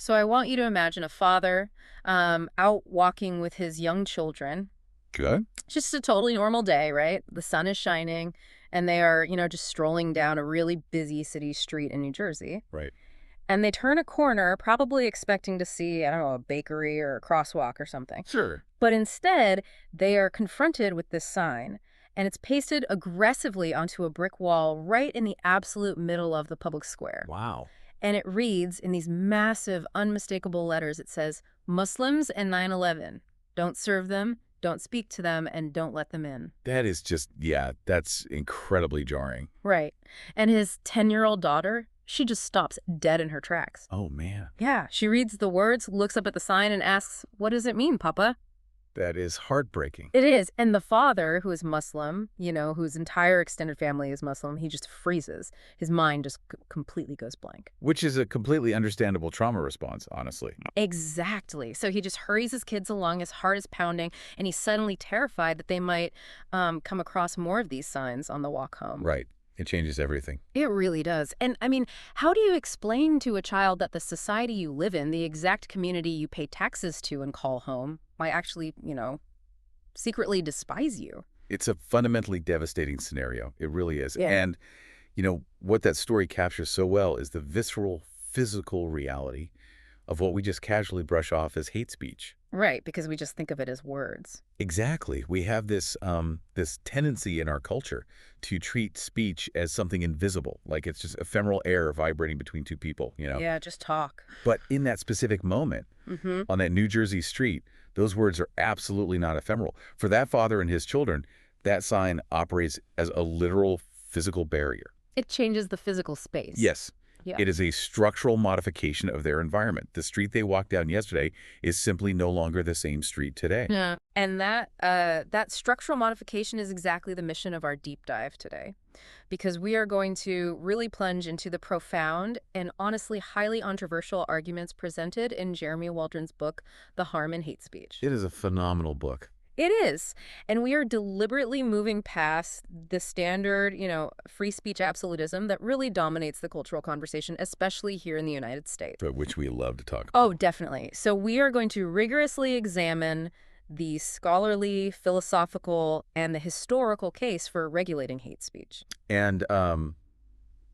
So I want you to imagine a father out walking with his young children. Good. It's just a totally normal day, right? The sun is shining, and they are, just strolling down a really busy city street in New Jersey. Right. And they turn a corner, probably expecting to see, I don't know, a bakery or a crosswalk or something. Sure. But instead, they are confronted with this sign, and it's pasted aggressively onto a brick wall right in the absolute middle of the public square. Wow. And it reads in these massive, unmistakable letters, it says, Muslims and 9/11. Don't serve them, don't speak to them, and don't let them in. That is just, yeah, that's incredibly jarring. Right. And his 10-year-old daughter, she just stops dead in her tracks. Oh, man. Yeah, she reads the words, looks up at the sign, and asks, what does it mean, Papa? That is heartbreaking. It is. And the father, who is Muslim, whose entire extended family is Muslim, he just freezes. His mind just completely goes blank. Which is a completely understandable trauma response, honestly. Exactly. So he just hurries his kids along, his heart is pounding, and he's suddenly terrified that they might come across more of these signs on the walk home. Right. It changes everything. It really does. And I mean, how do you explain to a child that the society you live in, the exact community you pay taxes to and call home, might actually, secretly despise you? It's a fundamentally devastating scenario. It really is. Yeah. And, what that story captures so well is the visceral, physical reality of what we just casually brush off as hate speech. Right, because we just think of it as words. Exactly. We have this tendency in our culture to treat speech as something invisible, like it's just ephemeral air vibrating between two people. Yeah, just talk. But in that specific moment, Mm-hmm. on that New Jersey street, those words are absolutely not ephemeral. For that father and his children, that sign operates as a literal physical barrier. It changes the physical space. Yes. Yeah. It is a structural modification of their environment. The street they walked down yesterday is simply no longer the same street today. Yeah. And that structural modification is exactly the mission of our deep dive today, because we are going to really plunge into the profound and honestly highly controversial arguments presented in Jeremy Waldron's book, The Harm in Hate Speech. It is a phenomenal book. It is. And we are deliberately moving past the standard, free speech absolutism that really dominates the cultural conversation, especially here in the United States. But which we love to talk about. Oh, definitely. So we are going to rigorously examine the scholarly, philosophical, and the historical case for regulating hate speech. And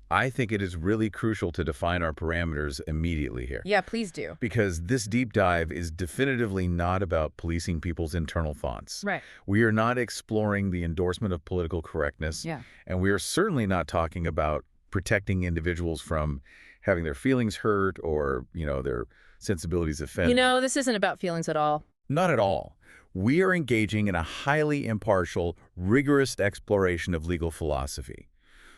I think it is really crucial to define our parameters immediately here. Yeah, please do. Because this deep dive is definitively not about policing people's internal thoughts. Right. We are not exploring the endorsement of political correctness. Yeah. And we are certainly not talking about protecting individuals from having their feelings hurt or, their sensibilities offended. This isn't about feelings at all. Not at all. We are engaging in a highly impartial, rigorous exploration of legal philosophy.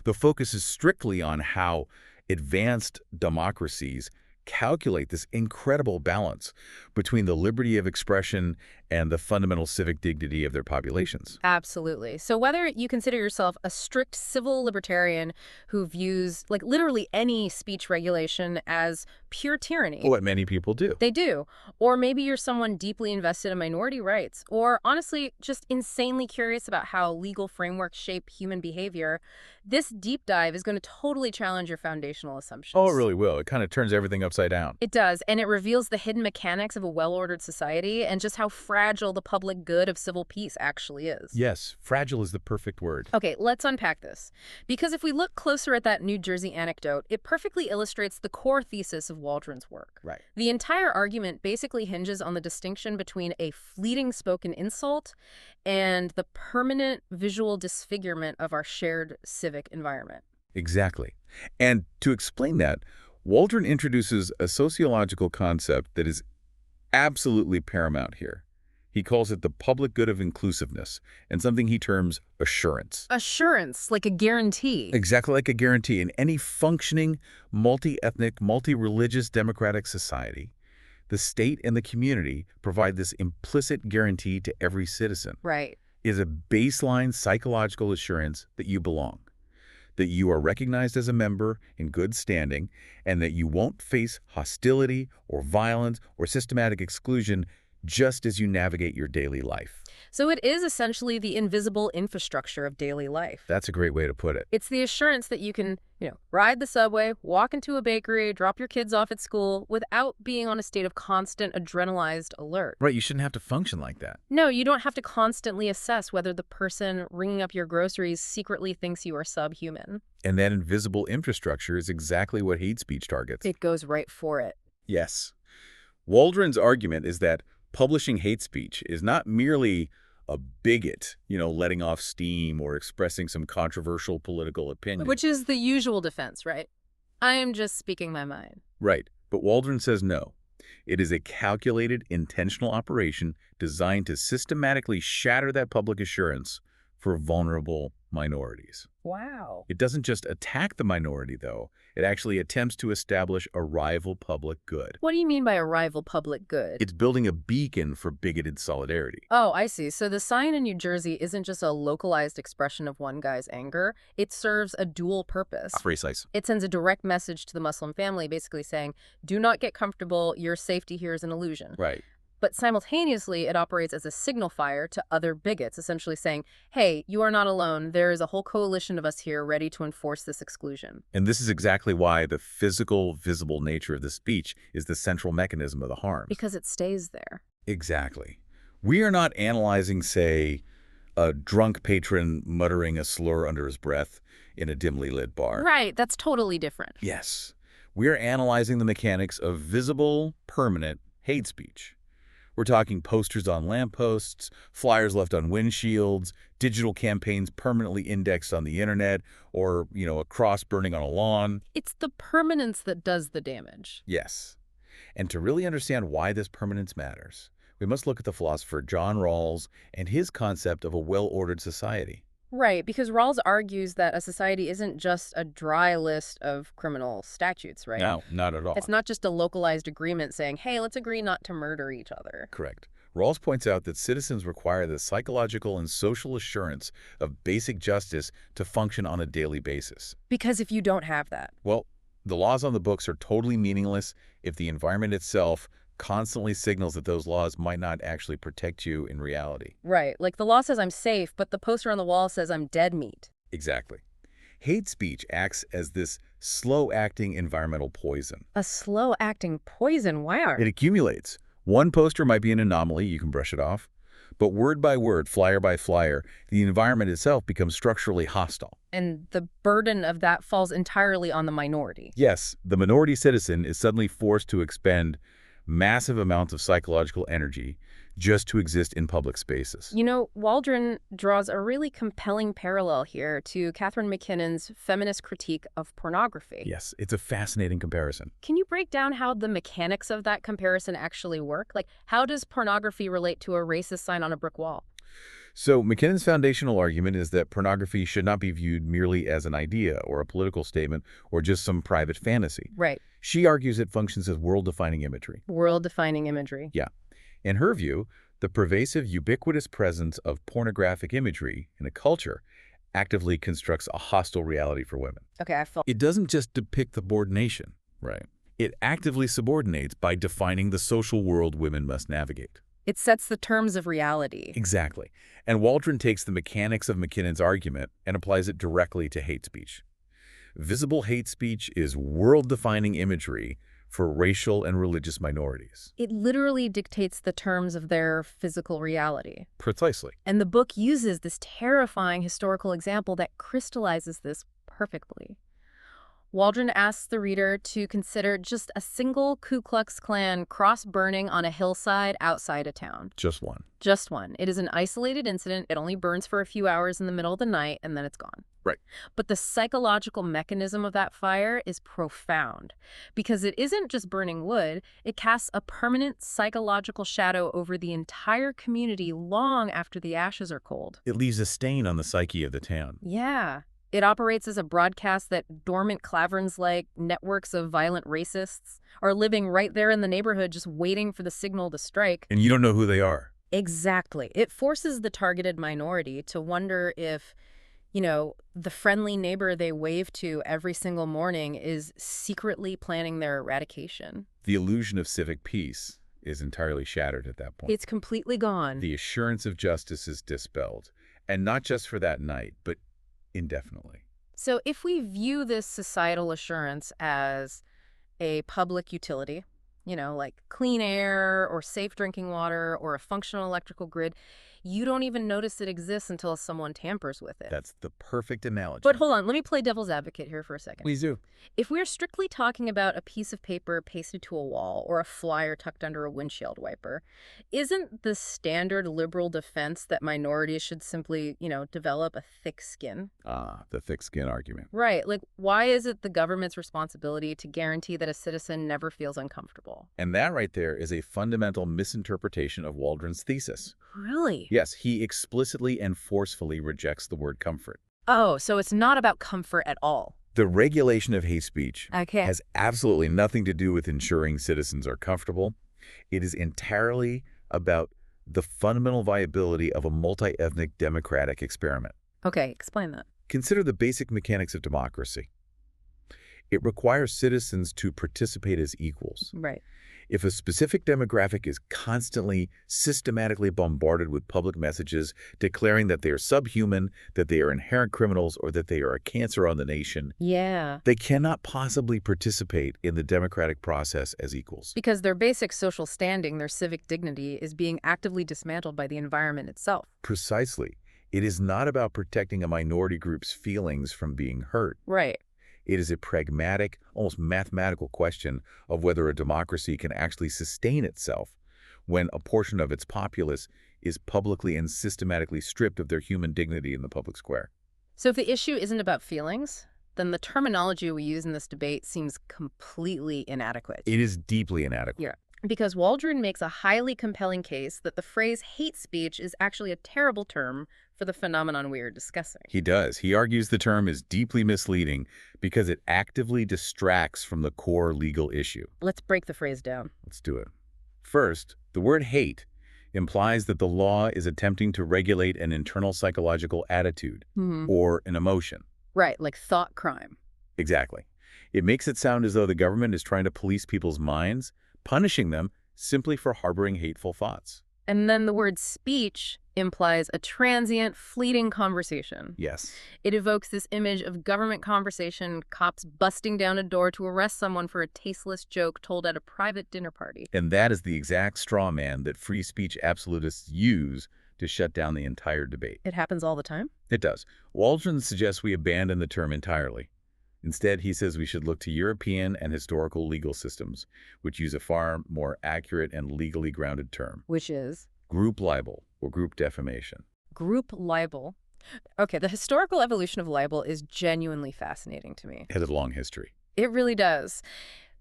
The focus is strictly on how advanced democracies calculate this incredible balance between the liberty of expression and the fundamental civic dignity of their populations. Absolutely. So whether you consider yourself a strict civil libertarian who views, like, literally any speech regulation as pure tyranny. What many people do. They do. Or maybe you're someone deeply invested in minority rights, or honestly, just insanely curious about how legal frameworks shape human behavior. This deep dive is going to totally challenge your foundational assumptions. Oh, it really will. It kind of turns everything upside down. It does, and it reveals the hidden mechanics of a well-ordered society and just how fragile the public good of civil peace actually is. Yes, fragile is the perfect word. Okay, let's unpack this. Because if we look closer at that New Jersey anecdote, it perfectly illustrates the core thesis of Waldron's work. Right. The entire argument basically hinges on the distinction between a fleeting spoken insult and the permanent visual disfigurement of our shared civic environment. Exactly. And to explain that, Waldron introduces a sociological concept that is absolutely paramount here. He calls it the public good of inclusiveness, and something he terms assurance. Assurance, like a guarantee. Exactly like a guarantee. In any functioning, multi-ethnic, multi-religious democratic society, the state and the community provide this implicit guarantee to every citizen. Right. It is a baseline psychological assurance that you belong, that you are recognized as a member in good standing, and that you won't face hostility or violence or systematic exclusion just as you navigate your daily life. So it is essentially the invisible infrastructure of daily life. That's a great way to put it. It's the assurance that you can, ride the subway, walk into a bakery, drop your kids off at school without being on a state of constant adrenalized alert. Right, you shouldn't have to function like that. No, you don't have to constantly assess whether the person ringing up your groceries secretly thinks you are subhuman. And that invisible infrastructure is exactly what hate speech targets. It goes right for it. Yes. Waldron's argument is that publishing hate speech is not merely a bigot, letting off steam or expressing some controversial political opinion. Which is the usual defense, right? I am just speaking my mind. Right. But Waldron says no. It is a calculated, intentional operation designed to systematically shatter that public assurance for vulnerable minorities. Wow. It doesn't just attack the minority, though. It actually attempts to establish a rival public good. What do you mean by a rival public good? It's building a beacon for bigoted solidarity. Oh, I see. So the sign in New Jersey isn't just a localized expression of one guy's anger. It serves a dual purpose. Precise. It sends a direct message to the Muslim family, basically saying, do not get comfortable, your safety here is an illusion. Right. But simultaneously, it operates as a signal fire to other bigots, essentially saying, hey, you are not alone. There is a whole coalition of us here ready to enforce this exclusion. And this is exactly why the physical, visible nature of the speech is the central mechanism of the harm. Because it stays there. Exactly. We are not analyzing, say, a drunk patron muttering a slur under his breath in a dimly lit bar. Right, that's totally different. Yes. We are analyzing the mechanics of visible, permanent hate speech. We're talking posters on lampposts, flyers left on windshields, digital campaigns permanently indexed on the internet, or, a cross burning on a lawn. It's the permanence that does the damage. Yes. And to really understand why this permanence matters, we must look at the philosopher John Rawls and his concept of a well-ordered society. Right, because Rawls argues that a society isn't just a dry list of criminal statutes, right? No, not at all. It's not just a localized agreement saying, hey, let's agree not to murder each other. Correct. Rawls points out that citizens require the psychological and social assurance of basic justice to function on a daily basis. Because if you don't have that, Well, the laws on the books are totally meaningless if the environment itself constantly signals that those laws might not actually protect you in reality. right, like the law says I'm safe, but the poster on the wall says I'm dead meat. Exactly. Hate speech acts as this slow-acting environmental poison. A slow-acting poison, wow. It accumulates. One poster might be an anomaly, you can brush it off. But word by word, flyer by flyer, the environment itself becomes structurally hostile. And the burden of that falls entirely on the minority. Yes, the minority citizen is suddenly forced to expend massive amounts of psychological energy just to exist in public spaces. Waldron draws a really compelling parallel here to Catherine McKinnon's feminist critique of pornography. Yes, it's a fascinating comparison. Can you break down how the mechanics of that comparison actually work? Like, how does pornography relate to a racist sign on a brick wall? So McKinnon's foundational argument is that pornography should not be viewed merely as an idea or a political statement or just some private fantasy. Right. She argues it functions as world-defining imagery. World-defining imagery. Yeah. In her view, the pervasive, ubiquitous presence of pornographic imagery in a culture actively constructs a hostile reality for women. Okay, I felt... It doesn't just depict the subordination. Right. It actively subordinates by defining the social world women must navigate. It sets the terms of reality. Exactly. And Waldron takes the mechanics of McKinnon's argument and applies it directly to hate speech. Visible hate speech is world-defining imagery for racial and religious minorities. It literally dictates the terms of their physical reality. Precisely. And the book uses this terrifying historical example that crystallizes this perfectly. Waldron asks the reader to consider just a single Ku Klux Klan cross burning on a hillside outside a town. Just one. Just one. It is an isolated incident. It only burns for a few hours in the middle of the night, and then it's gone. Right. But the psychological mechanism of that fire is profound, because it isn't just burning wood. It casts a permanent psychological shadow over the entire community long after the ashes are cold. It leaves a stain on the psyche of the town. Yeah. It operates as a broadcast that dormant caverns-like networks of violent racists are living right there in the neighborhood just waiting for the signal to strike. And you don't know who they are. Exactly. It forces the targeted minority to wonder if, the friendly neighbor they wave to every single morning is secretly planning their eradication. The illusion of civic peace. is entirely shattered at that point. It's completely gone. The assurance of justice is dispelled, and not just for that night, but indefinitely. So if we view this societal assurance as a public utility, like clean air or safe drinking water or a functional electrical grid, you don't even notice it exists until someone tampers with it. That's the perfect analogy. But hold on, let me play devil's advocate here for a second. Please do. If we're strictly talking about a piece of paper pasted to a wall or a flyer tucked under a windshield wiper, isn't the standard liberal defense that minorities should simply, develop a thick skin? Ah, the thick skin argument. Right. Like, why is it the government's responsibility to guarantee that a citizen never feels uncomfortable? And that right there is a fundamental misinterpretation of Waldron's thesis. Really? Yes, he explicitly and forcefully rejects the word comfort. Oh, so it's not about comfort at all. The regulation of hate speech Okay. has absolutely nothing to do with ensuring citizens are comfortable. It is entirely about the fundamental viability of a multi-ethnic democratic experiment. Okay, explain that. Consider the basic mechanics of democracy. It requires citizens to participate as equals. Right. If a specific demographic is constantly, systematically bombarded with public messages declaring that they are subhuman, that they are inherent criminals, or that they are a cancer on the nation, Yeah. they cannot possibly participate in the democratic process as equals. Because their basic social standing, their civic dignity, is being actively dismantled by the environment itself. Precisely. It is not about protecting a minority group's feelings from being hurt. Right. It is a pragmatic, almost mathematical question of whether a democracy can actually sustain itself when a portion of its populace is publicly and systematically stripped of their human dignity in the public square. So if the issue isn't about feelings, then the terminology we use in this debate seems completely inadequate. It is deeply inadequate. Yeah. Because Waldron makes a highly compelling case that the phrase hate speech is actually a terrible term for the phenomenon we are discussing. He does. He argues the term is deeply misleading because it actively distracts from the core legal issue. Let's break the phrase down. Let's do it. First, the word hate implies that the law is attempting to regulate an internal psychological attitude or an emotion. Right, like thought crime. Exactly. It makes it sound as though the government is trying to police people's minds, punishing them simply for harboring hateful thoughts. And then the word speech implies a transient, fleeting conversation. Yes. It evokes this image of government conversation, cops busting down a door to arrest someone for a tasteless joke told at a private dinner party. And that is the exact straw man that free speech absolutists use to shut down the entire debate. It happens all the time? It does. Waldron suggests we abandon the term entirely. Instead, he says we should look to European and historical legal systems, which use a far more accurate and legally grounded term. Which is? Group libel or group defamation. Group libel. Okay, the historical evolution of libel is genuinely fascinating to me. It has a long history. It really does.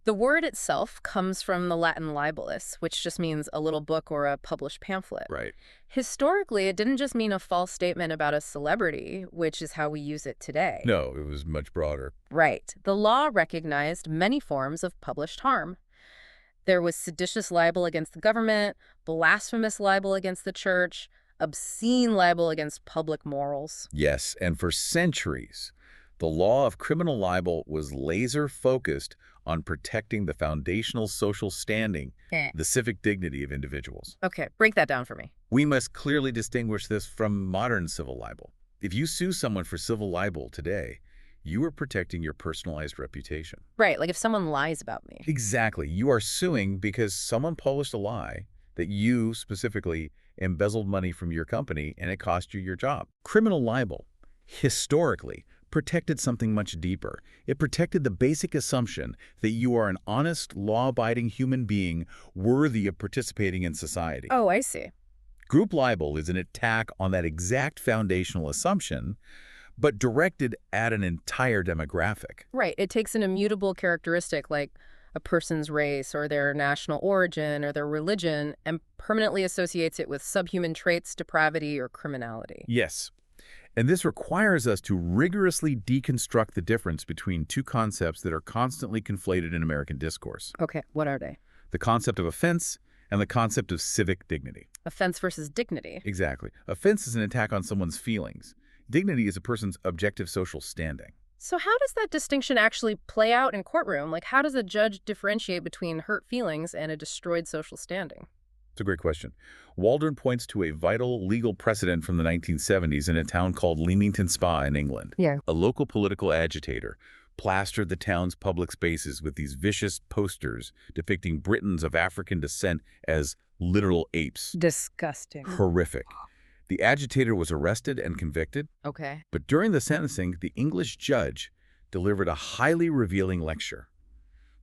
The word itself comes from the Latin libellus, which just means a little book or a published pamphlet. Right. Historically, it didn't just mean a false statement about a celebrity, which is how we use it today. No, it was much broader. Right. The law recognized many forms of published harm. There was seditious libel against the government, blasphemous libel against the church, obscene libel against public morals. Yes, and for centuries, the law of criminal libel was laser-focused on protecting the foundational social standing, the civic dignity of individuals. Okay, break that down for me. We must clearly distinguish this from modern civil libel. If you sue someone for civil libel today, you are protecting your personalized reputation. Right, like if someone lies about me. Exactly. You are suing because someone published a lie that you specifically embezzled money from your company and it cost you your job. Criminal libel, historically, protected something much deeper. It protected the basic assumption that you are an honest, law-abiding human being worthy of participating in society. Oh, I see. Group libel is an attack on that exact foundational assumption, but directed at an entire demographic. Right, it takes an immutable characteristic like a person's race or their national origin or their religion and permanently associates it with subhuman traits, depravity, or criminality. Yes. And this requires us to rigorously deconstruct the difference between two concepts that are constantly conflated in American discourse. Okay, what are they? The concept of offense and the concept of civic dignity. Offense versus dignity. Exactly. Offense is an attack on someone's feelings. Dignity is a person's objective social standing. So how does that distinction actually play out in courtroom? Like, how does a judge differentiate between hurt feelings and a destroyed social standing? It's a great question. Waldron points to a vital legal precedent from the 1970s in a town called Leamington Spa in England. Yeah. A local political agitator plastered the town's public spaces with these vicious posters depicting Britons of African descent as literal apes. Disgusting. Horrific. The agitator was arrested and convicted, Okay. but during the sentencing, the English judge delivered a highly revealing lecture.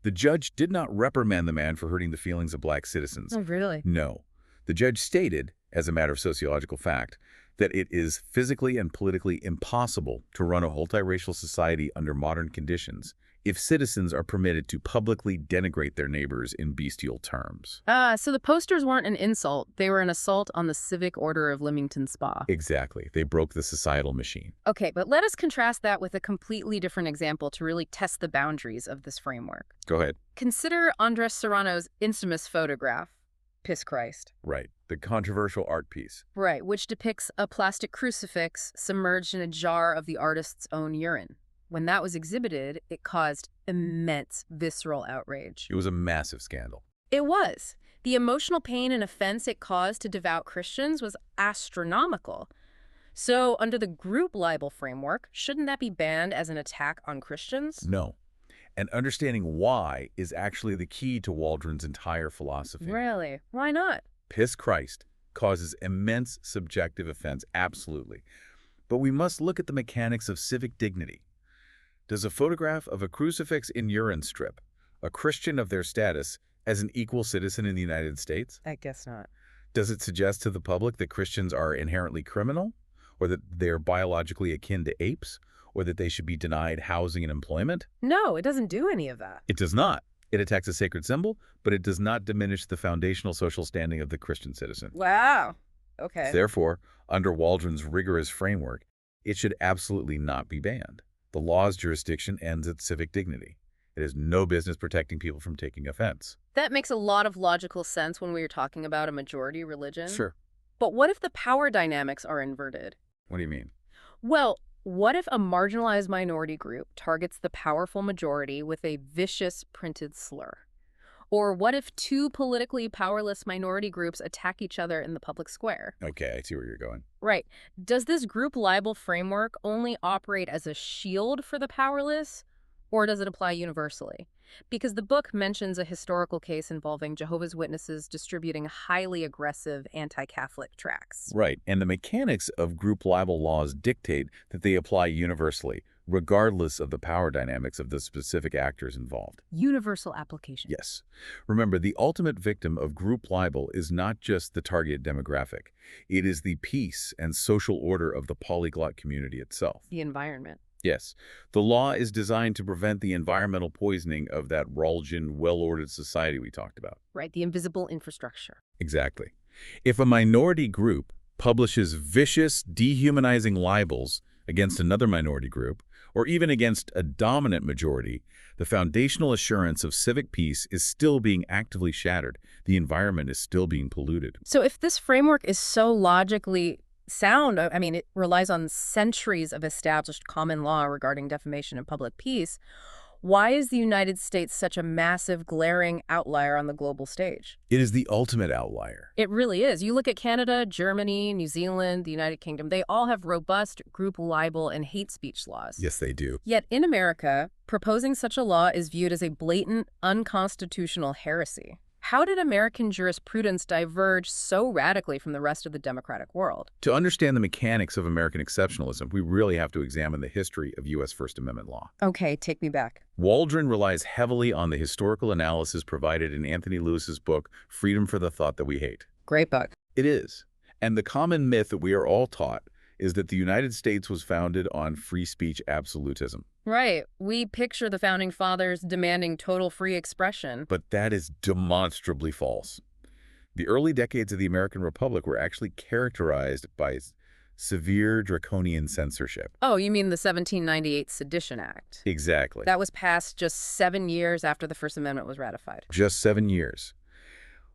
The judge did not reprimand the man for hurting the feelings of black citizens. Oh, really? No. The judge stated, as a matter of sociological fact, that it is physically and politically impossible to run a multiracial society under modern conditions if citizens are permitted to publicly denigrate their neighbors in bestial terms. So the posters weren't an insult. They were an assault on the civic order of Leamington Spa. Exactly. They broke the societal machine. Okay, but let us contrast that with a completely different example to really test the boundaries of this framework. Go ahead. Consider Andres Serrano's infamous photograph, Piss Christ. Right. The controversial art piece. Right, which depicts a plastic crucifix submerged in a jar of the artist's own urine. When that was exhibited, it caused immense visceral outrage. It was a massive scandal. It was. The emotional pain and offense it caused to devout Christians was astronomical. So, under the group libel framework, shouldn't that be banned as an attack on Christians? No. And understanding why is actually the key to Waldron's entire philosophy. Really? Why not? Piss Christ causes immense subjective offense, absolutely. But we must look at the mechanics of civic dignity. Does a photograph of a crucifix in urine strip a Christian of their status as an equal citizen in the United States? I guess not. Does it suggest to the public that Christians are inherently criminal, or that they're biologically akin to apes, or that they should be denied housing and employment? No, it doesn't do any of that. It does not. It attacks a sacred symbol, but it does not diminish the foundational social standing of the Christian citizen. Wow. Okay. Therefore, under Waldron's rigorous framework, it should absolutely not be banned. The law's jurisdiction ends at civic dignity. It has no business protecting people from taking offense. That makes a lot of logical sense when we are talking about a majority religion. Sure. But what if the power dynamics are inverted? What do you mean? Well, what if a marginalized minority group targets the powerful majority with a vicious printed slur? Or what if two politically powerless minority groups attack each other in the public square? Okay, I see where you're going. Right. Does this group libel framework only operate as a shield for the powerless, or does it apply universally? Because the book mentions a historical case involving Jehovah's Witnesses distributing highly aggressive anti-Catholic tracts. Right, and the mechanics of group libel laws dictate that they apply universally, regardless of the power dynamics of the specific actors involved. Universal application. Yes. Remember, the ultimate victim of group libel is not just the target demographic. It is the peace and social order of the polyglot community itself. The environment. Yes. The law is designed to prevent the environmental poisoning of that Waldron, well-ordered society we talked about. Right, the invisible infrastructure. Exactly. If a minority group publishes vicious, dehumanizing libels against another minority group, or even against a dominant majority, the foundational assurance of civic peace is still being actively shattered. The environment is still being polluted. So if this framework is so logically sound, I mean, it relies on centuries of established common law regarding defamation and public peace, why is the United States such a massive, glaring outlier on the global stage? It is the ultimate outlier. It really is. You look at Canada, Germany, New Zealand, the United Kingdom, they all have robust group libel and hate speech laws. Yes, they do. Yet in America, proposing such a law is viewed as a blatant, unconstitutional heresy. How did American jurisprudence diverge so radically from the rest of the democratic world? To understand the mechanics of American exceptionalism, we really have to examine the history of U.S. First Amendment law. Okay, take me back. Waldron relies heavily on the historical analysis provided in Anthony Lewis's book, Freedom for the Thought That We Hate. Great book. It is. And the common myth that we are all taught is that the United States was founded on free speech absolutism. Right. We picture the Founding Fathers demanding total free expression. But that is demonstrably false. The early decades of the American Republic were actually characterized by severe draconian censorship. Oh, you mean the 1798 Sedition Act? Exactly. That was passed just 7 years after the First Amendment was ratified. Just 7 years.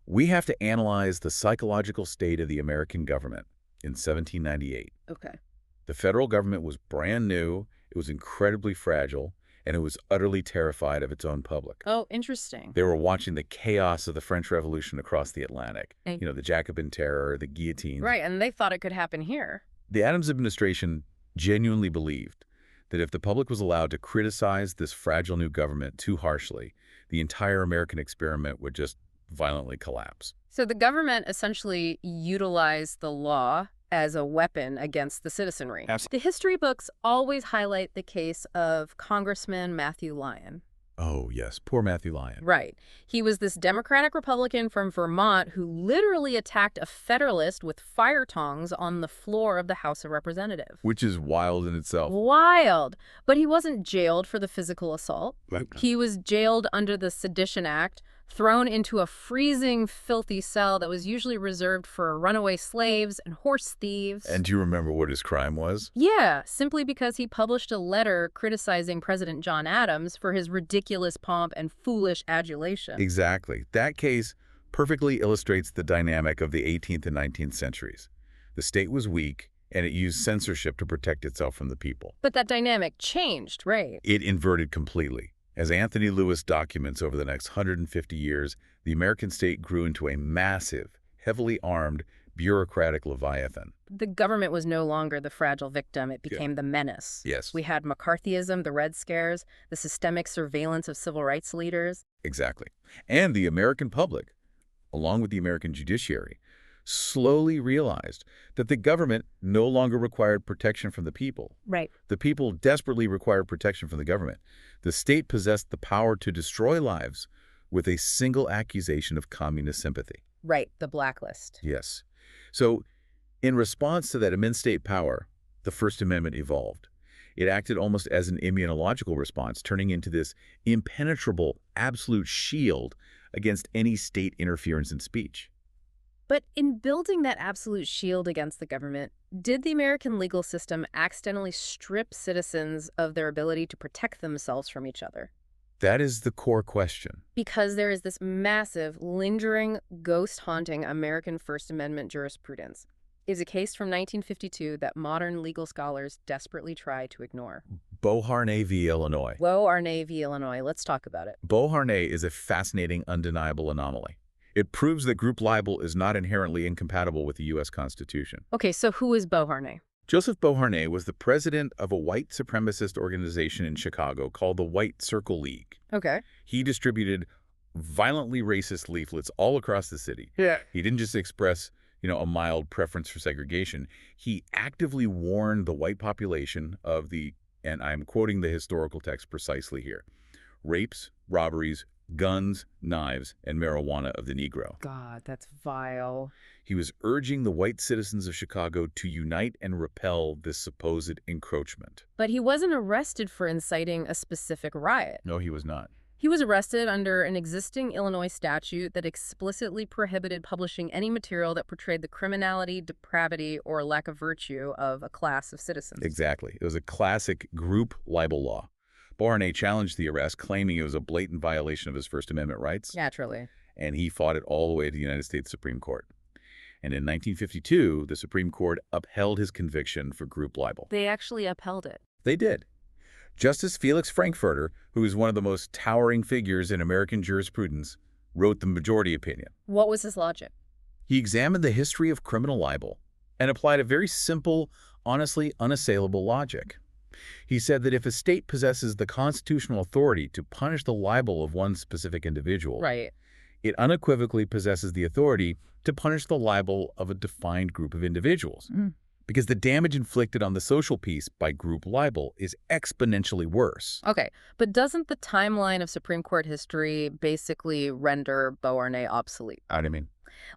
We have to analyze the psychological state of the American government in 1798. Okay. The federal government was brand new It was incredibly fragile, and it was utterly terrified of its own public. Oh, interesting. They were watching the chaos of the French Revolution across the Atlantic. And- The Jacobin Terror, the guillotines. Right, and they thought it could happen here. The Adams administration genuinely believed that if the public was allowed to criticize this fragile new government too harshly, the entire American experiment would just violently collapse. So the government essentially utilized the law as a weapon against the citizenry. Absolutely. The history books always highlight the case of Congressman Matthew Lyon. Oh, yes. Poor Matthew Lyon. Right. He was this Democratic Republican from Vermont who literally attacked a Federalist with fire tongs on the floor of the House of Representatives. Which is wild in itself. Wild. But he wasn't jailed for the physical assault. Right. He was jailed under the Sedition Act, thrown into a freezing, filthy cell that was usually reserved for runaway slaves and horse thieves. And do you remember what his crime was? Yeah, simply because he published a letter criticizing President John Adams for his ridiculous pomp and foolish adulation. Exactly. That case perfectly illustrates the dynamic of the 18th and 19th centuries. The state was weak, and it used censorship to protect itself from the people. But that dynamic changed, right? It inverted completely. As Anthony Lewis documents, over the next 150 years, the American state grew into a massive, heavily armed, bureaucratic leviathan. The government was no longer the fragile victim. It became the menace. Yes. We had McCarthyism, the Red Scares, the systemic surveillance of civil rights leaders. Exactly. And the American public, along with the American judiciary, slowly realized that the government no longer required protection from the people. Right. The people desperately required protection from the government. The state possessed the power to destroy lives with a single accusation of communist sympathy. Right, the blacklist. Yes. So, in response to that immense state power, the First Amendment evolved. It acted almost as an immunological response, turning into this impenetrable, absolute shield against any state interference in speech. But in building that absolute shield against the government, did the American legal system accidentally strip citizens of their ability to protect themselves from each other? That is the core question. Because there is this massive, lingering, ghost-haunting American First Amendment jurisprudence. Is a case from 1952 that modern legal scholars desperately try to ignore. Beauharnais v. Illinois. Beauharnais v. Illinois. Let's talk about it. Beauharnais is a fascinating, undeniable anomaly. It proves that group libel is not inherently incompatible with the U.S. Constitution. Okay, so who is Beauharnais? Joseph Beauharnais was the president of a white supremacist organization in Chicago called the White Circle League. Okay. He distributed violently racist leaflets all across the city. Yeah. He didn't just express, a mild preference for segregation. He actively warned the white population of the, and I'm quoting the historical text precisely here, rapes, robberies, guns, knives, and marijuana of the Negro. God, that's vile. He was urging the white citizens of Chicago to unite and repel this supposed encroachment. But he wasn't arrested for inciting a specific riot. No, he was not. He was arrested under an existing Illinois statute that explicitly prohibited publishing any material that portrayed the criminality, depravity, or lack of virtue of a class of citizens. Exactly. It was a classic group libel law. Beauharnais challenged the arrest, claiming it was a blatant violation of his First Amendment rights. Naturally. And he fought it all the way to the United States Supreme Court. And in 1952, the Supreme Court upheld his conviction for group libel. They actually upheld it. They did. Justice Felix Frankfurter, who is one of the most towering figures in American jurisprudence, wrote the majority opinion. What was his logic? He examined the history of criminal libel and applied a very simple, honestly unassailable logic. He said that if a state possesses the constitutional authority to punish the libel of one specific individual, Right. it unequivocally possesses the authority to punish the libel of a defined group of individuals. Because the damage inflicted on the social peace by group libel is exponentially worse. Okay, but doesn't the timeline of Supreme Court history basically render Beauharnais obsolete? How do you mean?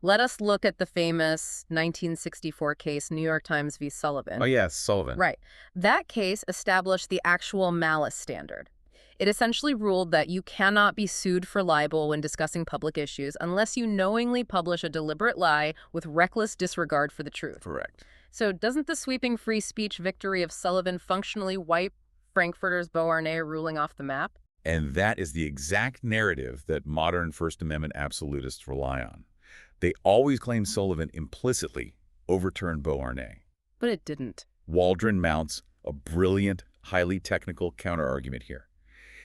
Let us look at the famous 1964 case, New York Times v. Sullivan. Oh, yes, Sullivan. Right. That case established the actual malice standard. It essentially ruled that you cannot be sued for libel when discussing public issues unless you knowingly publish a deliberate lie with reckless disregard for the truth. Correct. So doesn't the sweeping free speech victory of Sullivan functionally wipe Frankfurter's Beauharnais ruling off the map? And that is the exact narrative that modern First Amendment absolutists rely on. They always claim Sullivan implicitly overturned Beauharnais. But it didn't. Waldron mounts a brilliant, highly technical counterargument here.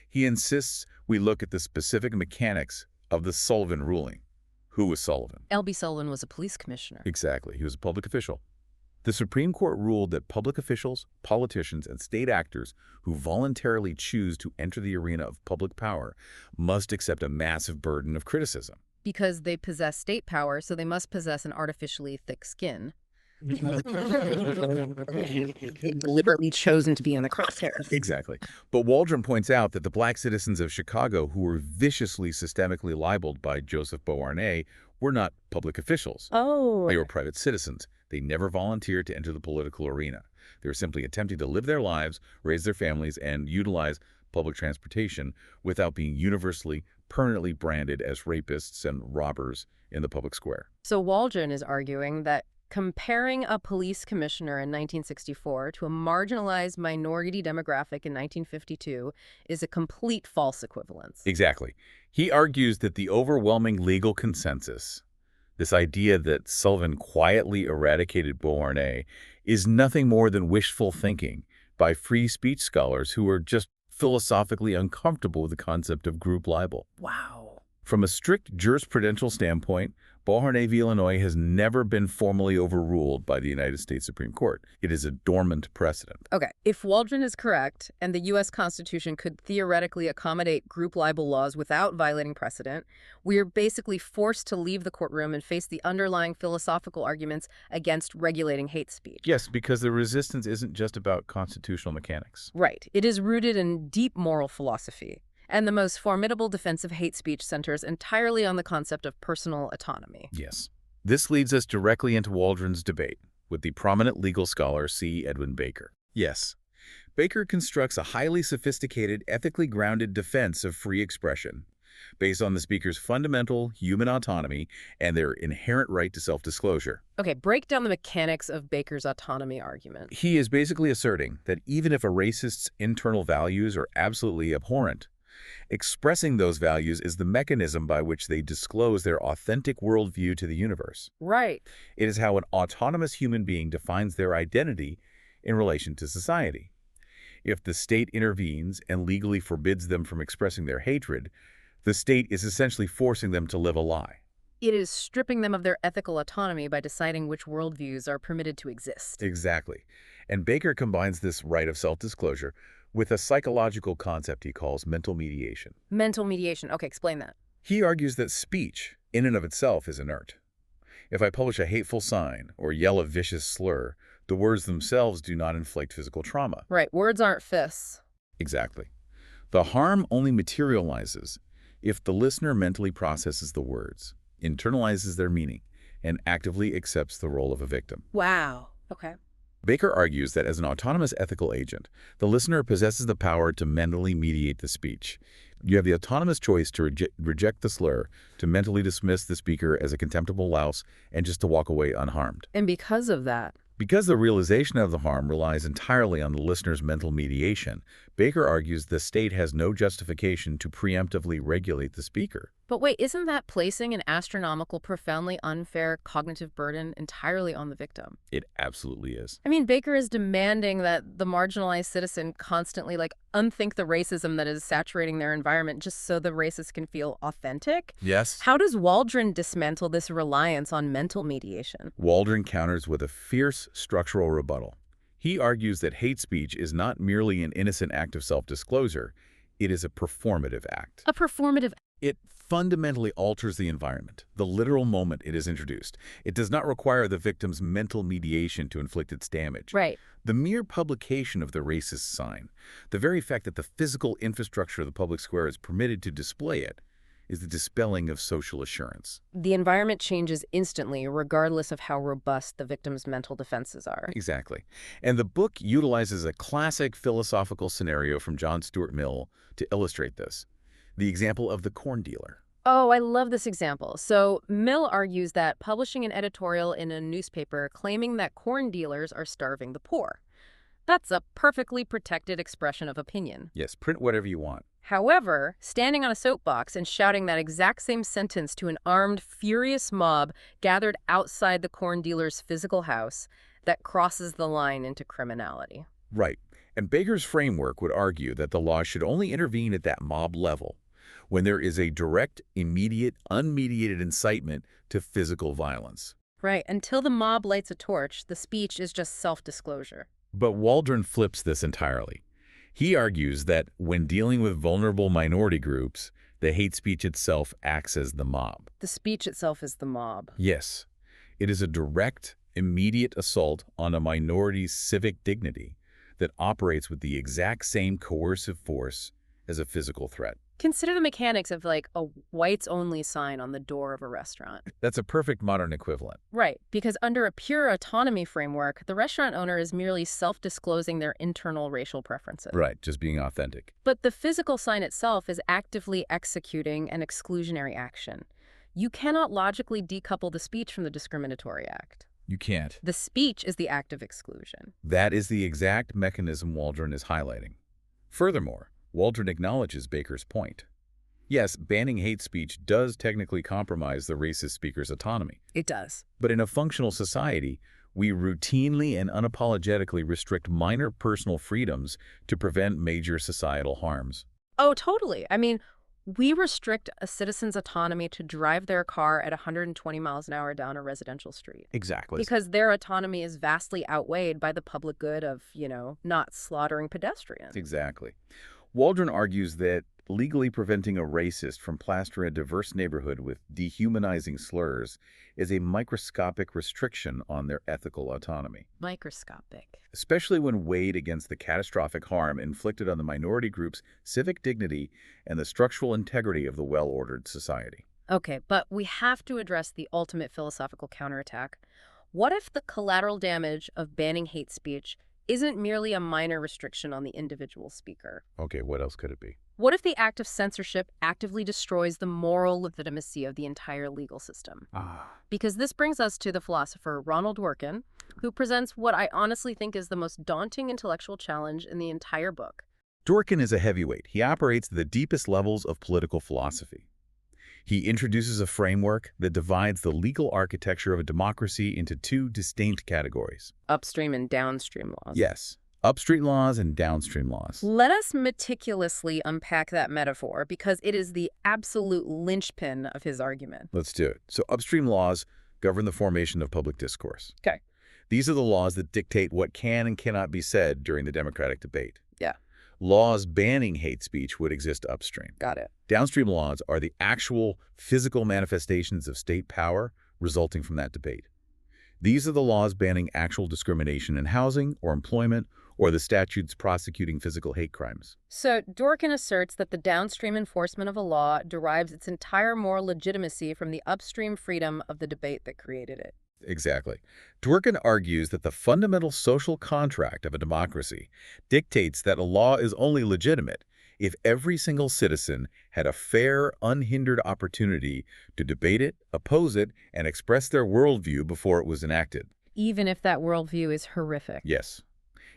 He insists we look at the specific mechanics of the Sullivan ruling. Who was Sullivan? L.B. Sullivan was a police commissioner. Exactly. He was a public official. The Supreme Court ruled that public officials, politicians, and state actors who voluntarily choose to enter the arena of public power must accept a massive burden of criticism. Because they possess state power, so they must possess an artificially thick skin. Deliberately chosen to be in the crosshairs. Exactly. But Waldron points out that the black citizens of Chicago who were viciously systemically libeled by Joseph Beauharnais were not public officials. Oh. They were private citizens. They never volunteered to enter the political arena. They were simply attempting to live their lives, raise their families, and utilize public transportation without being universally, permanently branded as rapists and robbers in the public square. So Waldron is arguing that comparing a police commissioner in 1964 to a marginalized minority demographic in 1952 is a complete false equivalence. Exactly. He argues that the overwhelming legal consensus, this idea that Sullivan quietly eradicated Beauharnais, is nothing more than wishful thinking by free speech scholars who are just philosophically uncomfortable with the concept of group libel. Wow. From a strict jurisprudential standpoint, Beauharnais v. Illinois has never been formally overruled by the United States Supreme Court. It is a dormant precedent. Okay, if Waldron is correct, and the U.S. Constitution could theoretically accommodate group libel laws without violating precedent, we are basically forced to leave the courtroom and face the underlying philosophical arguments against regulating hate speech. Yes, because the resistance isn't just about constitutional mechanics. Right. It is rooted in deep moral philosophy. And the most formidable defense of hate speech centers entirely on the concept of personal autonomy. Yes. This leads us directly into Waldron's debate with the prominent legal scholar C. Edwin Baker. Yes. Baker constructs a highly sophisticated, ethically grounded defense of free expression based on the speaker's fundamental human autonomy and their inherent right to self-disclosure. Okay, break down the mechanics of Baker's autonomy argument. He is basically asserting that even if a racist's internal values are absolutely abhorrent, expressing those values is the mechanism by which they disclose their authentic worldview to the universe. Right. It is how an autonomous human being defines their identity in relation to society. If the state intervenes and legally forbids them from expressing their hatred, the state is essentially forcing them to live a lie. It is stripping them of their ethical autonomy by deciding which worldviews are permitted to exist. Exactly. And Baker combines this right of self-disclosure with a psychological concept he calls mental mediation. Mental mediation. Okay, explain that. He argues that speech, in and of itself, is inert. If I publish a hateful sign or yell a vicious slur, the words themselves do not inflict physical trauma. Right, words aren't fists. Exactly. The harm only materializes if the listener mentally processes the words, internalizes their meaning, and actively accepts the role of a victim. Wow. Okay. Baker argues that as an autonomous ethical agent, the listener possesses the power to mentally mediate the speech. You have the autonomous choice to reject the slur, to mentally dismiss the speaker as a contemptible louse, and just to walk away unharmed. And because of that, Because the realization of the harm relies entirely on the listener's mental mediation, Baker argues the state has no justification to preemptively regulate the speaker. but wait, isn't that placing an astronomical, profoundly unfair cognitive burden entirely on the victim? It absolutely is. I mean, Baker is demanding that the marginalized citizen constantly, unthink the racism that is saturating their environment just so the racist can feel authentic? Yes. How does Waldron dismantle this reliance on mental mediation? Waldron counters with a fierce structural rebuttal. He argues that hate speech is not merely an innocent act of self-disclosure, it is a performative act. A performative. It fundamentally alters the environment, the literal moment it is introduced. It does not require the victim's mental mediation to inflict its damage. Right. The mere publication of the racist sign, the very fact that the physical infrastructure of the public square is permitted to display it, is the dispelling of social assurance. The environment changes instantly, regardless of how robust the victim's mental defenses are. Exactly. And the book utilizes a classic philosophical scenario from John Stuart Mill to illustrate this. The example of the corn dealer. Oh, I love this example. So Mill argues that publishing an editorial in a newspaper claiming that corn dealers are starving the poor. That's a perfectly protected expression of opinion. Yes, print whatever you want. However, standing on a soapbox and shouting that exact same sentence to an armed, furious mob gathered outside the corn dealer's physical house, that crosses the line into criminality. Right. And Baker's framework would argue that the law should only intervene at that mob level when there is a direct, immediate, unmediated incitement to physical violence. Right. Until the mob lights a torch, the speech is just self-disclosure. But Waldron flips this entirely. He argues that when dealing with vulnerable minority groups, the hate speech itself acts as the mob. The speech itself is the mob. Yes, it is a direct, immediate assault on a minority's civic dignity that operates with the exact same coercive force as a physical threat. Consider the mechanics of like a whites-only sign on the door of a restaurant. That's a perfect modern equivalent. Right, because under a pure autonomy framework, the restaurant owner is merely self-disclosing their internal racial preferences. Right, just being authentic. But the physical sign itself is actively executing an exclusionary action. You cannot logically decouple the speech from the discriminatory act. You can't. The speech is the act of exclusion. That is the exact mechanism Waldron is highlighting. Furthermore, Waldron acknowledges Baker's point. Yes, banning hate speech does technically compromise the racist speaker's autonomy. It does. But in a functional society, we routinely and unapologetically restrict minor personal freedoms to prevent major societal harms. Oh, totally. I mean, we restrict a citizen's autonomy to drive their car at 120 miles an hour down a residential street. Exactly. Because their autonomy is vastly outweighed by the public good of, not slaughtering pedestrians. Exactly. Waldron argues that legally preventing a racist from plastering a diverse neighborhood with dehumanizing slurs is a microscopic restriction on their ethical autonomy. Microscopic. Especially when weighed against the catastrophic harm inflicted on the minority group's civic dignity and the structural integrity of the well-ordered society. Okay, but we have to address the ultimate philosophical counterattack. What if the collateral damage of banning hate speech isn't merely a minor restriction on the individual speaker? Okay, what else could it be? What if the act of censorship actively destroys the moral legitimacy of the entire legal system? Because this brings us to the philosopher Ronald Dworkin, who presents what I honestly think is the most daunting intellectual challenge in the entire book. Dworkin is a heavyweight. He operates at the deepest levels of political philosophy. He introduces a framework that divides the legal architecture of a democracy into two distinct categories. Upstream and downstream laws. Yes, upstream laws and downstream laws. Let us meticulously unpack that metaphor because it is the absolute linchpin of his argument. Let's do it. So upstream laws govern the formation of public discourse. Okay. These are the laws that dictate what can and cannot be said during the democratic debate. Yeah. Laws banning hate speech would exist upstream. Got it. Downstream laws are the actual physical manifestations of state power resulting from that debate. These are the laws banning actual discrimination in housing or employment or the statutes prosecuting physical hate crimes. So Dworkin asserts that the downstream enforcement of a law derives its entire moral legitimacy from the upstream freedom of the debate that created it. Exactly. Dworkin argues that the fundamental social contract of a democracy dictates that a law is only legitimate if every single citizen had a fair, unhindered opportunity to debate it, oppose it, and express their worldview before it was enacted. Even if that worldview is horrific. Yes.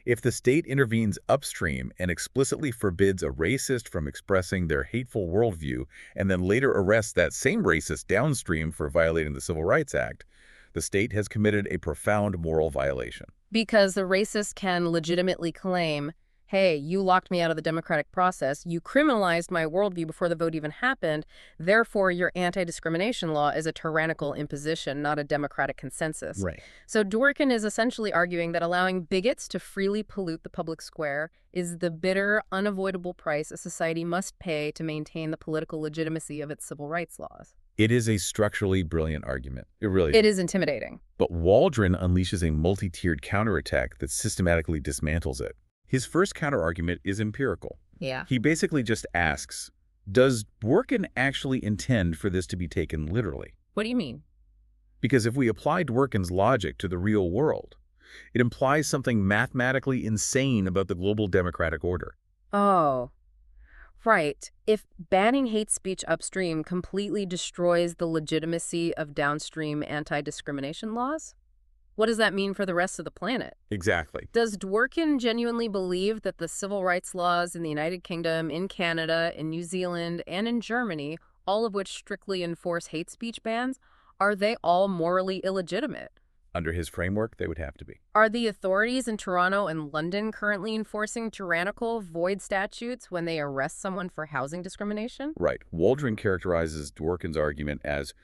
If the state intervenes upstream and explicitly forbids a racist from expressing their hateful worldview and then later arrests that same racist downstream for violating the Civil Rights Act, the state has committed a profound moral violation. Because the racist can legitimately claim, hey, you locked me out of the democratic process, you criminalized my worldview before the vote even happened, therefore your anti-discrimination law is a tyrannical imposition, not a democratic consensus. Right. So Dworkin is essentially arguing that allowing bigots to freely pollute the public square is the bitter, unavoidable price a society must pay to maintain the political legitimacy of its civil rights laws. It is a structurally brilliant argument. It really is. It is intimidating. But Waldron unleashes a multi-tiered counterattack that systematically dismantles it. His first counterargument is empirical. Yeah. He basically just asks, does Dworkin actually intend for this to be taken literally? What do you mean? Because if we apply Dworkin's logic to the real world, it implies something mathematically insane about the global democratic order. Oh, right. If banning hate speech upstream completely destroys the legitimacy of downstream anti-discrimination laws, what does that mean for the rest of the planet? Exactly. Does Dworkin genuinely believe that the civil rights laws in the United Kingdom, in Canada, in New Zealand, and in Germany, all of which strictly enforce hate speech bans, are they all morally illegitimate? Under his framework, they would have to be. Are the authorities in Toronto and London currently enforcing tyrannical void statutes when they arrest someone for housing discrimination? Right. Waldron characterizes Dworkin's argument as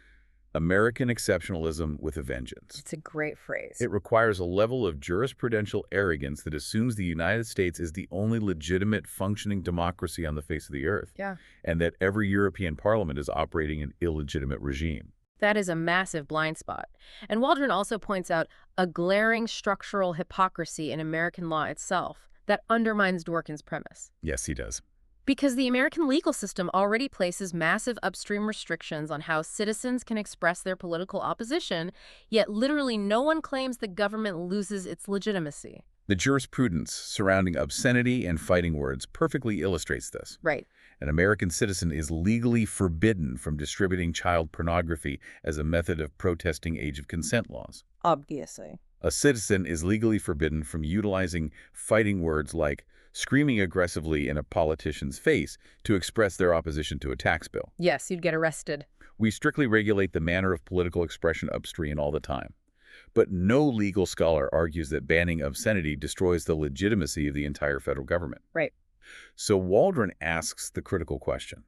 American exceptionalism with a vengeance. It's a great phrase. It requires a level of jurisprudential arrogance that assumes the United States is the only legitimate functioning democracy on the face of the earth, Yeah. and that every European parliament is operating an illegitimate regime. That is a massive blind spot. And Waldron also points out a glaring structural hypocrisy in American law itself that undermines Dworkin's premise. Yes, he does. Because the American legal system already places massive upstream restrictions on how citizens can express their political opposition, yet literally no one claims the government loses its legitimacy. The jurisprudence surrounding obscenity and fighting words perfectly illustrates this. Right. An American citizen is legally forbidden from distributing child pornography as a method of protesting age of consent laws. Obviously. A citizen is legally forbidden from utilizing fighting words like screaming aggressively in a politician's face to express their opposition to a tax bill. Yes, you'd get arrested. We strictly regulate the manner of political expression upstream all the time. But no legal scholar argues that banning obscenity destroys the legitimacy of the entire federal government. Right. So Waldron asks the critical question.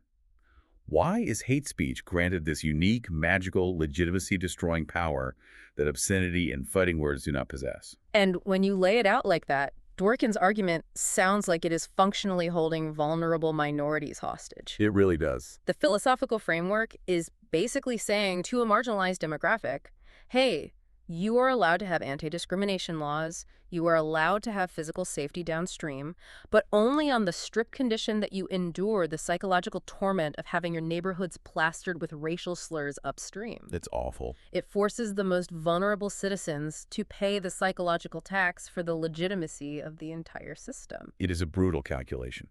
Why is hate speech granted this unique, magical, legitimacy-destroying power that obscenity and fighting words do not possess? And when you lay it out like that, Dworkin's argument sounds like it is functionally holding vulnerable minorities hostage. It really does. The philosophical framework is basically saying to a marginalized demographic, hey, you are allowed to have anti-discrimination laws, you are allowed to have physical safety downstream, but only on the strict condition that you endure the psychological torment of having your neighborhoods plastered with racial slurs upstream. It's awful. It forces the most vulnerable citizens to pay the psychological tax for the legitimacy of the entire system. It is a brutal calculation.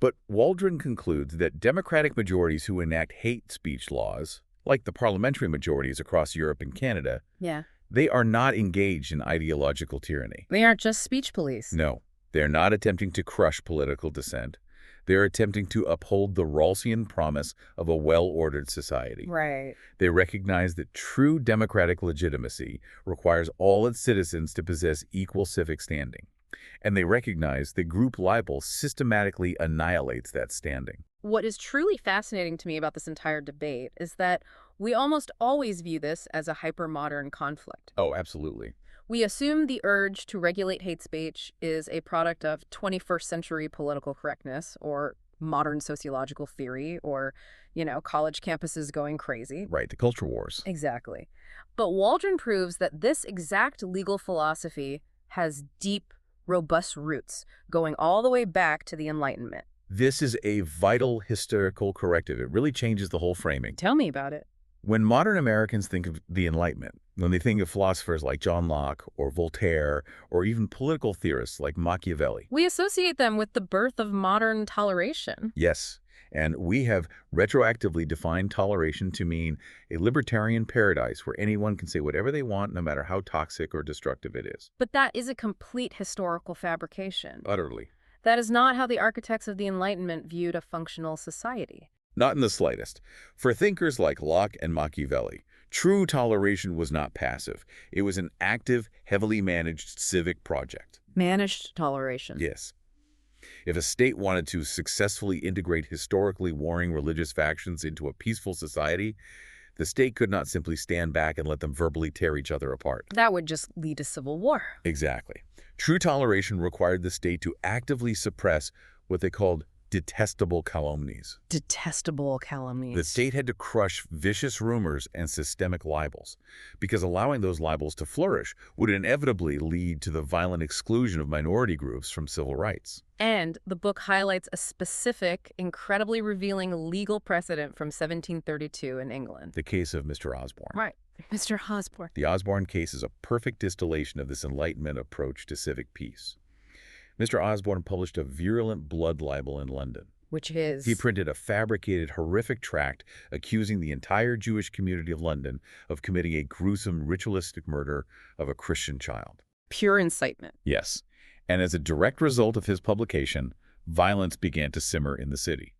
But Waldron concludes that democratic majorities who enact hate speech laws, like the parliamentary majorities across Europe and Canada, Yeah. they are not engaged in ideological tyranny. They aren't just speech police. No, they're not attempting to crush political dissent. They're attempting to uphold the Rawlsian promise of a well-ordered society. Right. They recognize that true democratic legitimacy requires all its citizens to possess equal civic standing. And they recognize that group libel systematically annihilates that standing. What is truly fascinating to me about this entire debate is that we almost always view this as a hyper-modern conflict. Oh, absolutely. We assume the urge to regulate hate speech is a product of 21st century political correctness or modern sociological theory or, college campuses going crazy. Right, the culture wars. Exactly. But Waldron proves that this exact legal philosophy has deep, robust roots going all the way back to the Enlightenment. This is a vital historical corrective. It really changes the whole framing. Tell me about it. When modern Americans think of the Enlightenment, when they think of philosophers like John Locke or Voltaire or even political theorists like Machiavelli. We associate them with the birth of modern toleration. Yes, and we have retroactively defined toleration to mean a libertarian paradise where anyone can say whatever they want no matter how toxic or destructive it is. But that is a complete historical fabrication. Utterly. That is not how the architects of the Enlightenment viewed a functional society. Not in the slightest. For thinkers like Locke and Machiavelli, true toleration was not passive. It was an active, heavily managed civic project. Managed toleration. Yes. If a state wanted to successfully integrate historically warring religious factions into a peaceful society, the state could not simply stand back and let them verbally tear each other apart. That would just lead to civil war. Exactly. True toleration required the state to actively suppress what they called detestable calumnies. Detestable calumnies. The state had to crush vicious rumors and systemic libels, because allowing those libels to flourish would inevitably lead to the violent exclusion of minority groups from civil rights. And the book highlights a specific, incredibly revealing legal precedent from 1732 in England. The case of Mr. Osborne. Right. Mr. Osborne. The Osborne case is a perfect distillation of this Enlightenment approach to civic peace. Mr. Osborne published a virulent blood libel in London. Which is? He printed a fabricated, horrific tract accusing the entire Jewish community of London of committing a gruesome, ritualistic murder of a Christian child. Pure incitement. Yes. And as a direct result of his publication, violence began to simmer in the city.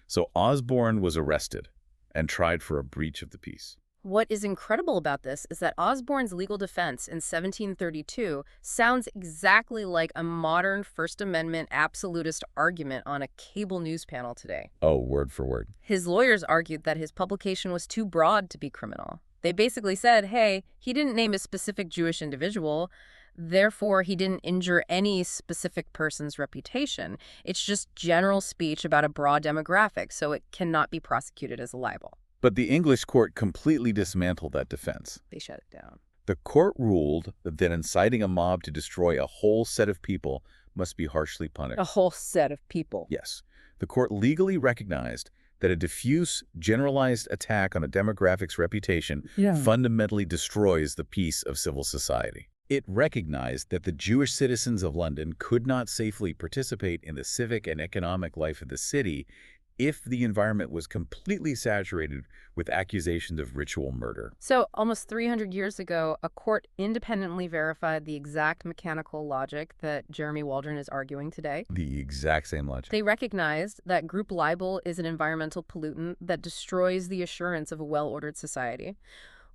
So Osborne was arrested and tried for a breach of the peace. What is incredible about this is that Osborne's legal defense in 1732 sounds exactly like a modern First Amendment absolutist argument on a cable news panel today. Oh, word for word. His lawyers argued that his publication was too broad to be criminal. They basically said, hey, he didn't name a specific Jewish individual, therefore he didn't injure any specific person's reputation. It's just general speech about a broad demographic, so it cannot be prosecuted as a libel. But the English court completely dismantled that defense. They shut it down. The court ruled that inciting a mob to destroy a whole set of people must be harshly punished. A whole set of people. Yes. The court legally recognized that a diffuse, generalized attack on a demographic's reputation fundamentally destroys the peace of civil society. It recognized that the Jewish citizens of London could not safely participate in the civic and economic life of the city if the environment was completely saturated with accusations of ritual murder. So almost 300 years ago, a court independently verified the exact mechanical logic that Jeremy Waldron is arguing today. The exact same logic. They recognized that group libel is an environmental pollutant that destroys the assurance of a well-ordered society.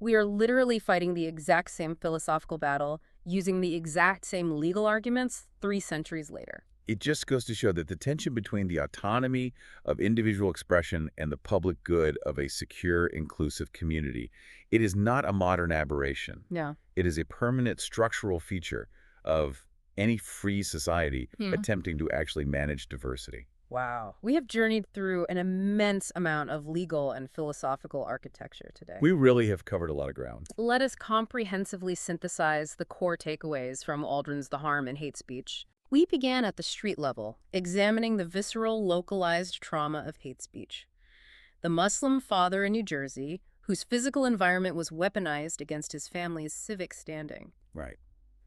We are literally fighting the exact same philosophical battle using the exact same legal arguments 3 centuries later. It just goes to show that the tension between the autonomy of individual expression and the public good of a secure, inclusive community, it is not a modern aberration. Yeah. It is a permanent structural feature of any free society attempting to actually manage diversity. Wow. We have journeyed through an immense amount of legal and philosophical architecture today. We really have covered a lot of ground. Let us comprehensively synthesize the core takeaways from Waldron's The Harm in Hate Speech. We began at the street level, examining the visceral, localized trauma of hate speech. The Muslim father in New Jersey, whose physical environment was weaponized against his family's civic standing. Right.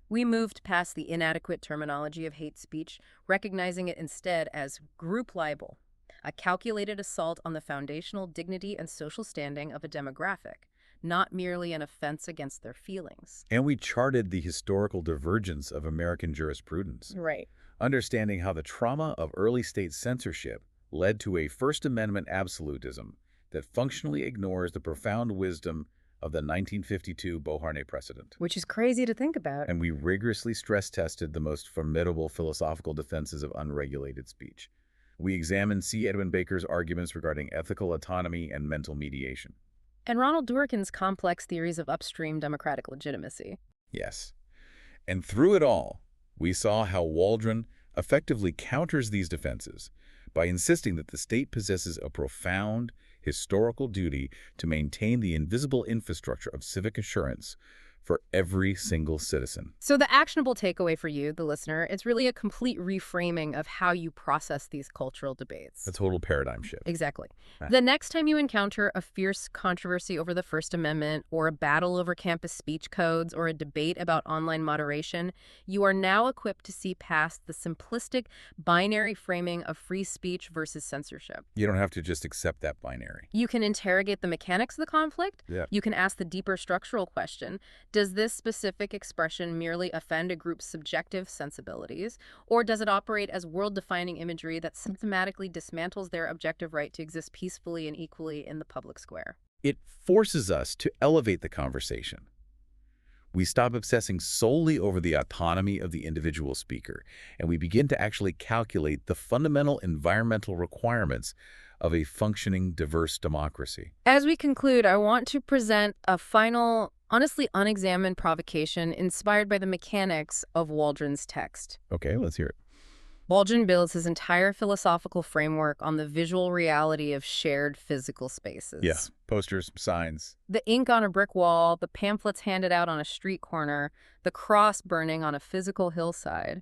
We moved past the inadequate terminology of hate speech, recognizing it instead as group libel, a calculated assault on the foundational dignity and social standing of a demographic, not merely an offense against their feelings. And we charted the historical divergence of American jurisprudence. Right. Understanding how the trauma of early state censorship led to a First Amendment absolutism that functionally ignores the profound wisdom of the 1952 Beauharnais precedent. Which is crazy to think about. And we rigorously stress-tested the most formidable philosophical defenses of unregulated speech. We examined C. Edwin Baker's arguments regarding ethical autonomy and mental mediation. And Ronald Dworkin's complex theories of upstream democratic legitimacy. Yes. And through it all, we saw how Waldron effectively counters these defenses by insisting that the state possesses a profound historical duty to maintain the invisible infrastructure of civic assurance for every single citizen. So the actionable takeaway for you, the listener, it's really a complete reframing of how you process these cultural debates. A total paradigm shift. Exactly. The next time you encounter a fierce controversy over the First Amendment or a battle over campus speech codes or a debate about online moderation, you are now equipped to see past the simplistic binary framing of free speech versus censorship. You don't have to just accept that binary. You can interrogate the mechanics of the conflict. Yeah. You can ask the deeper structural question. Does this specific expression merely offend a group's subjective sensibilities, or does it operate as world-defining imagery that systematically dismantles their objective right to exist peacefully and equally in the public square? It forces us to elevate the conversation. We stop obsessing solely over the autonomy of the individual speaker, and we begin to actually calculate the fundamental environmental requirements of a functioning, diverse democracy. As we conclude, I want to present a final, honestly unexamined provocation inspired by the mechanics of Waldron's text. Okay, let's hear it. Waldron builds his entire philosophical framework on the visual reality of shared physical spaces. Yeah, posters, signs. The ink on a brick wall, the pamphlets handed out on a street corner, the cross burning on a physical hillside.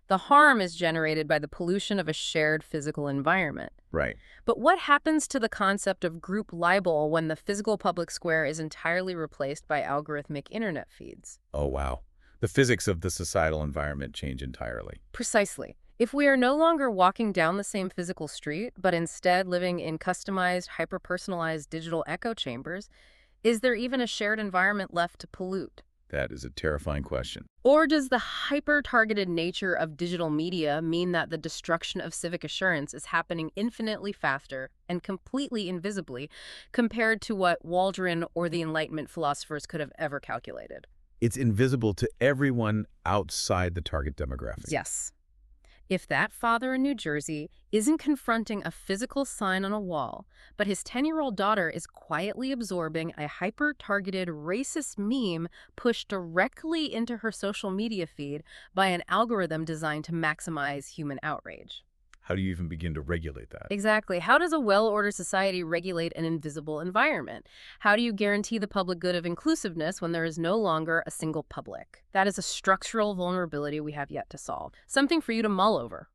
The harm is generated by the pollution of a shared physical environment. Right. But what happens to the concept of group libel when the physical public square is entirely replaced by algorithmic internet feeds? Oh, wow. The physics of the societal environment change entirely. Precisely. If we are no longer walking down the same physical street, but instead living in customized, hyper-personalized digital echo chambers, is there even a shared environment left to pollute? That is a terrifying question. Or does the hyper-targeted nature of digital media mean that the destruction of civic assurance is happening infinitely faster and completely invisibly compared to what Waldron or the Enlightenment philosophers could have ever calculated? It's invisible to everyone outside the target demographic. Yes. If that father in New Jersey isn't confronting a physical sign on a wall, but his 10-year-old daughter is quietly absorbing a hyper-targeted racist meme pushed directly into her social media feed by an algorithm designed to maximize human outrage. How do you even begin to regulate that? Exactly. How does a well-ordered society regulate an invisible environment? How do you guarantee the public good of inclusiveness when there is no longer a single public? That is a structural vulnerability we have yet to solve. Something for you to mull over.